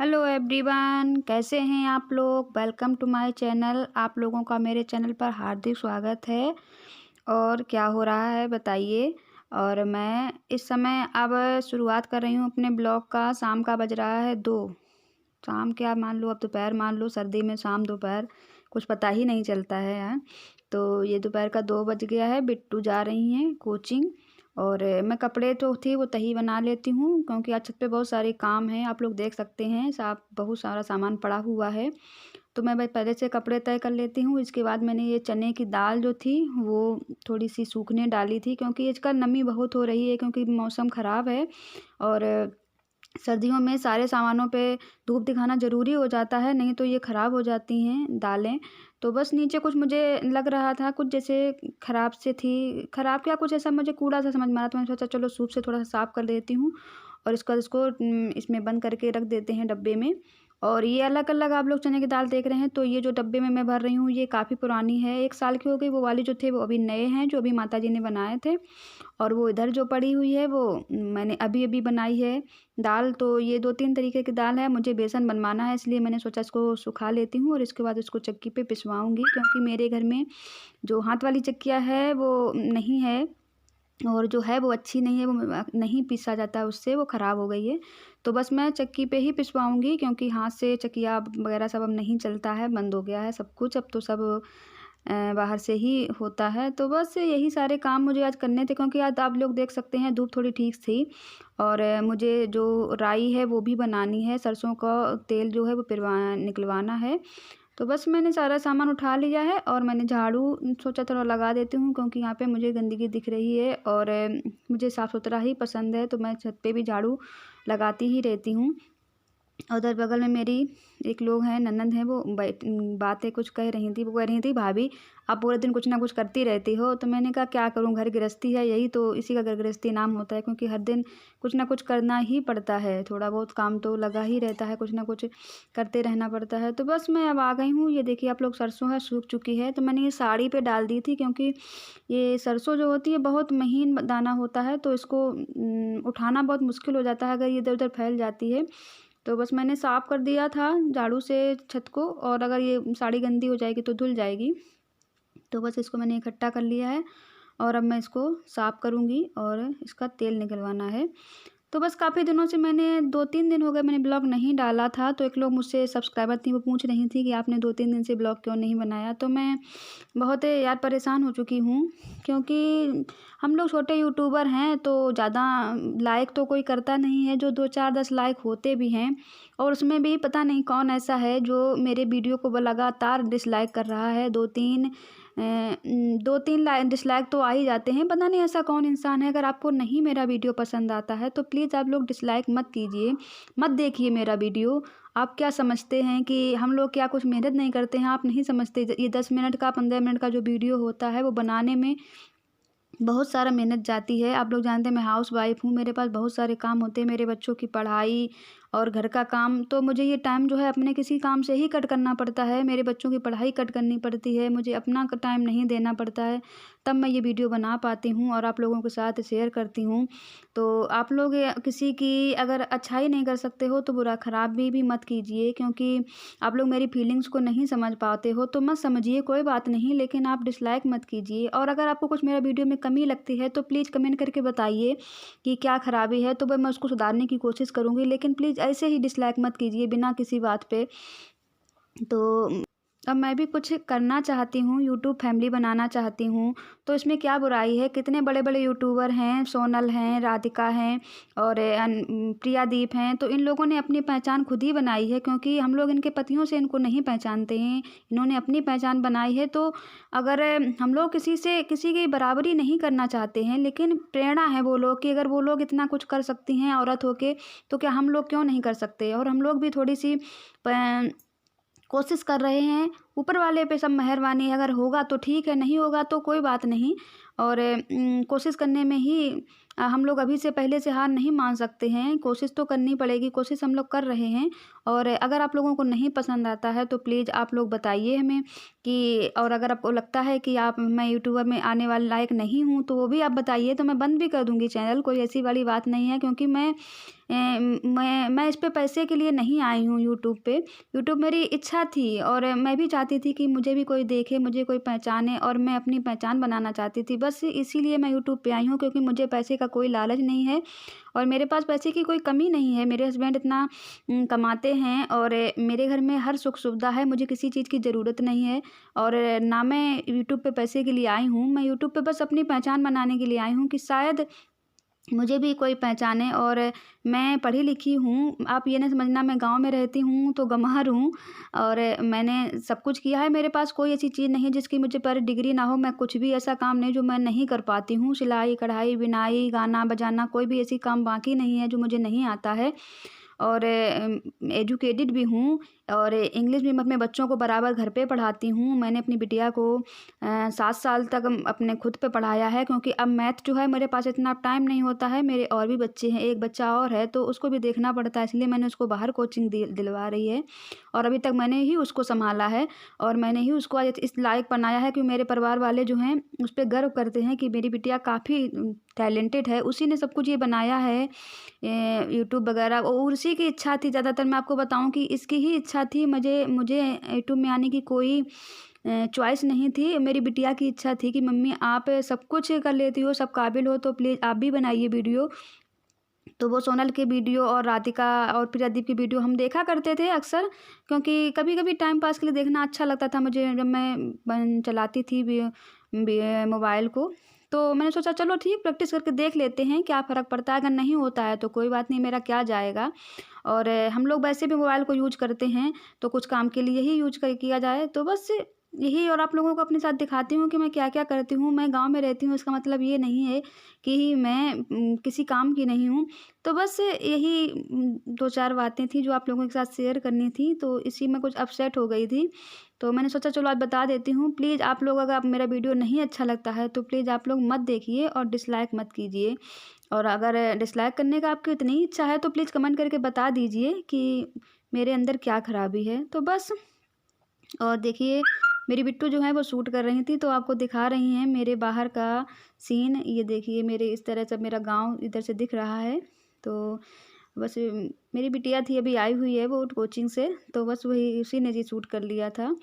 Hello everyone, कैसे हैं आप लोग। Welcome to my channel. आप लोगों का मेरे चैनल पर हार्दिक स्वागत है। और क्या हो रहा है बताइए। और मैं इस समय अब शुरुआत कर रही हूँ अपने ब्लॉग का। शाम का बज रहा है 2। शाम क्या मान लो, अब दोपहर मान लो। सर्दी में शाम दोपहर कुछ पता ही नहीं चलता है यार। तो ये दोपहर का 2 बज गया है। बिट्टू जा रही हैं कोचिंग। और मैं कपड़े तो थे वो तही बना लेती हूँ, क्योंकि आज छत पे बहुत सारे काम हैं। आप लोग देख सकते हैं, साफ बहुत सारा सामान पड़ा हुआ है। तो मैं भाई पहले से कपड़े तय कर लेती हूँ। इसके बाद मैंने ये चने की दाल जो थी वो थोड़ी सी सूखने डाली थी, क्योंकि इसका नमी बहुत हो रही है, क्योंकि मौसम ख़राब है। और सर्दियों में सारे सामानों पे धूप दिखाना ज़रूरी हो जाता है, नहीं तो ये ख़राब हो जाती हैं दालें। तो बस नीचे कुछ मुझे लग रहा था, कुछ जैसे ख़राब से थी, ख़राब क्या कुछ ऐसा मुझे कूड़ा सा समझ में आया। तो मैंने सोचा चलो सूप से थोड़ा सा साफ़ कर देती हूँ, और इसको इसमें बंद करके रख देते हैं डब्बे में। और ये अलग-अलग आप लोग चने की दाल देख रहे हैं, तो ये जो डब्बे में मैं भर रही हूँ ये काफ़ी पुरानी है, 1 साल की हो गई। वो वाली जो थे वो अभी नए हैं, जो अभी माताजी ने बनाए थे। और वो इधर जो पड़ी हुई है वो मैंने अभी-अभी बनाई है दाल। तो ये 2-3 तरीके की दाल है। मुझे बेसन बनवाना है, इसलिए मैंने सोचा इसको सुखा लेती हूँ और इसके बाद इसको चक्की पे पिसवाऊँगी, क्योंकि मेरे घर में जो हाथ वाली चक्कियाँ है वो नहीं है। और जो है वो अच्छी नहीं है, वो नहीं पीसा जाता है उससे, वो ख़राब हो गई है। तो बस मैं चक्की पे ही पिसवाऊँगी, क्योंकि हाथ से चक्कियाँ वग़ैरह सब अब नहीं चलता है, बंद हो गया है सब कुछ। अब तो सब बाहर से ही होता है। तो बस यही सारे काम मुझे आज करने थे, क्योंकि आज आप लोग देख सकते हैं धूप थोड़ी ठीक थी। और मुझे जो राई है वो भी बनानी है, सरसों का तेल जो है वो निकलवाना है। तो बस मैंने सारा सामान उठा लिया है, और मैंने झाड़ू सोचा थोड़ा लगा देती हूँ, क्योंकि यहाँ पे मुझे गंदगी दिख रही है। और मुझे साफ़ सुथरा ही पसंद है, तो मैं छत पे भी झाड़ू लगाती ही रहती हूँ। उधर बगल में मेरी एक लोग हैं, ननंद हैं, वो बातें कुछ कह रही थी। वो कह रही थी, भाभी आप पूरे दिन कुछ ना कुछ करती रहती हो। तो मैंने कहा क्या करूं, घर गृहस्थी है, यही तो इसी का घर गृहस्थी नाम होता है, क्योंकि हर दिन कुछ ना कुछ करना ही पड़ता है। थोड़ा बहुत काम तो लगा ही रहता है, कुछ ना कुछ करते रहना पड़ता है। तो बस मैं अब आ गई हूँ। ये देखिए आप लोग, सरसों है सूख चुकी है। तो मैंने ये साड़ी पे डाल दी थी, क्योंकि ये सरसों जो होती है बहुत महीन दाना होता है, तो इसको उठाना बहुत मुश्किल हो जाता है अगर ये इधर उधर फैल जाती है। तो बस मैंने साफ़ कर दिया था झाड़ू से छत को, और अगर ये साड़ी गंदी हो जाएगी तो धुल जाएगी। तो बस इसको मैंने इकट्ठा कर लिया है, और अब मैं इसको साफ़ करूँगी और इसका तेल निकलवाना है। तो बस काफ़ी दिनों से मैंने 2-3 दिन हो गए मैंने ब्लॉग नहीं डाला था। तो एक लोग मुझसे सब्सक्राइबर थी, वो पूछ रही थी कि आपने 2-3 दिन से ब्लॉग क्यों नहीं बनाया। तो मैं बहुत यार परेशान हो चुकी हूँ, क्योंकि हम लोग छोटे यूट्यूबर हैं, तो ज़्यादा लाइक तो कोई करता नहीं है। जो 2-4-10 लाइक होते भी हैं, और उसमें भी पता नहीं कौन ऐसा है जो मेरे वीडियो को लगातार डिसलाइक कर रहा है। 2-3 डिसलाइक तो आ ही जाते हैं। पता नहीं ऐसा कौन इंसान है। अगर आपको नहीं मेरा वीडियो पसंद आता है तो प्लीज़ आप लोग डिसलाइक मत कीजिए, मत देखिए मेरा वीडियो। आप क्या समझते हैं कि हम लोग क्या कुछ मेहनत नहीं करते हैं? आप नहीं समझते, ये 10 मिनट का 15 मिनट का जो वीडियो होता है वो बनाने में बहुत सारा मेहनत जाती है। आप लोग जानते हैं मैं हाउसवाइफ़ हूँ, मेरे पास बहुत सारे काम होते हैं, मेरे बच्चों की पढ़ाई और घर का काम। तो मुझे ये टाइम जो है अपने किसी काम से ही कट करना पड़ता है। मेरे बच्चों की पढ़ाई कट करनी पड़ती है, मुझे अपना टाइम नहीं देना पड़ता है, तब मैं ये वीडियो बना पाती हूँ और आप लोगों के साथ शेयर करती हूँ। तो आप लोग किसी की अगर अच्छाई नहीं कर सकते हो तो बुरा खराबी भी मत कीजिए, क्योंकि आप लोग मेरी फीलिंग्स को नहीं समझ पाते हो तो मत समझिए, कोई बात नहीं, लेकिन आप डिसलाइक मत कीजिए। और अगर आपको कुछ मेरा वीडियो में कमी लगती है तो प्लीज़ कमेंट करके बताइए कि क्या ख़राबी है, तो मैं उसको सुधारने की कोशिश करूँगी। लेकिन प्लीज़ ऐसे ही डिसलाइक मत कीजिए बिना किसी बात पे। तो अब मैं भी कुछ करना चाहती हूँ, यूट्यूब फैमिली बनाना चाहती हूँ, तो इसमें क्या बुराई है। कितने बड़े-बड़े यूट्यूबर हैं, सोनल हैं, राधिका हैं और प्रियादीप हैं। तो इन लोगों ने अपनी पहचान खुद ही बनाई है, क्योंकि हम लोग इनके पतियों से इनको नहीं पहचानते हैं। इन्होंने अपनी पहचान बनाई है। तो अगर हम लोग किसी की बराबरी नहीं करना चाहते हैं, लेकिन प्रेरणा है वो लोग कि अगर वो लोग इतना कुछ कर सकती हैं औरत होके, तो क्या हम लोग क्यों नहीं कर सकते। और हम लोग भी थोड़ी-सी कोशिश कर रहे हैं। ऊपर वाले पे सब मेहरबानी है, अगर होगा तो ठीक है, नहीं होगा तो कोई बात नहीं। और कोशिश करने में ही हम लोग अभी से पहले से हार नहीं मान सकते हैं, कोशिश तो करनी पड़ेगी, कोशिश हम लोग कर रहे हैं। और अगर आप लोगों को नहीं पसंद आता है तो प्लीज़ आप लोग बताइए हमें कि, और अगर आपको लगता है कि मैं यूट्यूबर में आने वाले लायक नहीं हूँ तो वो भी आप बताइए, तो मैं बंद भी कर दूँगी चैनल, कोई ऐसी वाली बात नहीं है। क्योंकि मैं मैं इस पे पैसे के लिए नहीं आई हूँ यूट्यूब पे। यूट्यूब मेरी इच्छा थी और मैं भी चाहती थी कि मुझे भी कोई देखे, मुझे कोई पहचाने और मैं अपनी पहचान बनाना चाहती थी। बस इसीलिए मैं यूट्यूब पे आई हूँ, क्योंकि मुझे पैसे का कोई लालच नहीं है और मेरे पास पैसे की कोई कमी नहीं है। मेरे हस्बैंड इतना कमाते हैं और मेरे घर में हर सुख-सुविधा है, मुझे किसी चीज़ की ज़रूरत नहीं है और ना मैं यूट्यूब पे पैसे के लिए आई हूँ। मैं यूट्यूब पे बस अपनी पहचान बनाने के लिए आई हूँ कि शायद मुझे भी कोई पहचाने। और मैं पढ़ी-लिखी हूँ, आप ये ना समझना मैं गाँव में रहती हूँ तो गँवार हूँ और मैंने सब कुछ किया है। मेरे पास कोई ऐसी चीज़ नहीं है जिसकी मुझ पर डिग्री ना हो। मैं कुछ भी ऐसा काम नहीं जो मैं नहीं कर पाती हूँ। सिलाई, कढ़ाई, बुनाई, गाना बजाना, कोई भी ऐसी काम बाकी नहीं है जो मुझे नहीं आता है। और एजुकेटेड भी हूँ और इंग्लिश भी मैं अपने बच्चों को बराबर घर पे पढ़ाती हूँ। मैंने अपनी बिटिया को 7 साल तक अपने खुद पे पढ़ाया है, क्योंकि अब मैथ जो है मेरे पास इतना टाइम नहीं होता है। मेरे और भी बच्चे हैं, एक बच्चा और है तो उसको भी देखना पड़ता है, इसलिए मैंने उसको बाहर कोचिंग दिलवा रही है और अभी तक मैंने ही उसको सँभाला है और मैंने ही उसको आज इस लायक बनाया है कि मेरे परिवार वाले जो हैं उस पे गर्व करते हैं कि मेरी बिटिया काफ़ी टैलेंटेड है। उसी ने सब कुछ ये बनाया है यूट्यूब वगैरह, और उसी की इच्छा थी। ज़्यादातर मैं आपको बताऊँ कि इसकी ही इच्छा थी। मुझे मुझे यूट्यूब में आने की कोई चॉइस नहीं थी। मेरी बिटिया की इच्छा थी कि मम्मी आप सब कुछ कर लेती हो, सब काबिल हो, तो प्लीज़ आप भी बनाइए वीडियो। तो वो सोनल के वीडियो और राधिका और प्रदीप की वीडियो हम देखा करते थे अक्सर, क्योंकि कभी-कभी टाइम पास के लिए देखना अच्छा लगता था मुझे जब मैं चलाती थी मोबाइल को। तो मैंने सोचा चलो ठीक, प्रैक्टिस करके देख लेते हैं क्या फ़र्क पड़ता है। अगर नहीं होता है तो कोई बात नहीं, मेरा क्या जाएगा। और हम लोग वैसे भी मोबाइल को यूज़ करते हैं तो कुछ काम के लिए ही यूज़ किया जाए, तो बस यही। और आप लोगों को अपने साथ दिखाती हूँ कि मैं क्या-क्या करती हूँ। मैं गाँव में रहती हूँ, इसका मतलब ये नहीं है कि मैं किसी काम की नहीं हूँ। तो बस यही 2-4 बातें थी जो आप लोगों के साथ शेयर करनी थी, तो इसी में कुछ अपसेट हो गई थी। तो मैंने सोचा चलो आज बता देती हूँ। प्लीज़ आप लोग, अगर आप मेरा वीडियो नहीं अच्छा लगता है तो प्लीज़ आप लोग मत देखिए और डिसलाइक मत कीजिए। और अगर डिसलाइक करने का आपकी इतनी ही इच्छा है तो प्लीज़ कमेंट करके बता दीजिए कि मेरे अंदर क्या ख़राबी है। तो बस। और देखिए, मेरी बिट्टू जो है वो शूट कर रही थी तो आपको दिखा रही हैं मेरे बाहर का सीन। ये देखिए, मेरे इस तरह से मेरा गाँव इधर से दिख रहा है। तो बस मेरी बिटिया थी, अभी आई हुई है वो कोचिंग से, तो बस वही उसी ने जी शूट कर लिया था।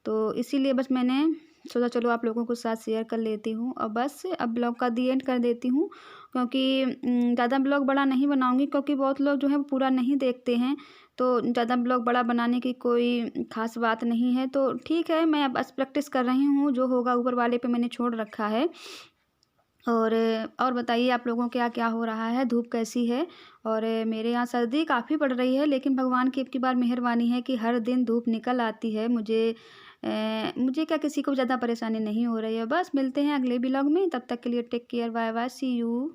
तो इसीलिए बस मैंने सोचा चलो आप लोगों के साथ शेयर कर लेती हूँ और बस अब ब्लॉग का दी एंड कर देती हूँ, क्योंकि ज़्यादा ब्लॉग बड़ा नहीं बनाऊँगी, क्योंकि बहुत लोग जो है वो पूरा नहीं देखते हैं। तो ज़्यादा ब्लॉग बड़ा बनाने की कोई ख़ास बात नहीं है। तो ठीक है, मैं बस प्रैक्टिस कर रही हूँ, जो होगा ऊपर वाले पे मैंने छोड़ रखा है। और बताइए आप लोगों के यहाँ क्या हो रहा है? धूप कैसी है? और मेरे यहाँ सर्दी काफ़ी पड़ रही है, लेकिन भगवान की अब की बार मेहरबानी है कि हर दिन धूप निकल आती है। मुझे क्या, किसी को ज़्यादा परेशानी नहीं हो रही है। बस मिलते हैं अगले व्लॉग में, तब तक के लिए take care, bye bye, see you.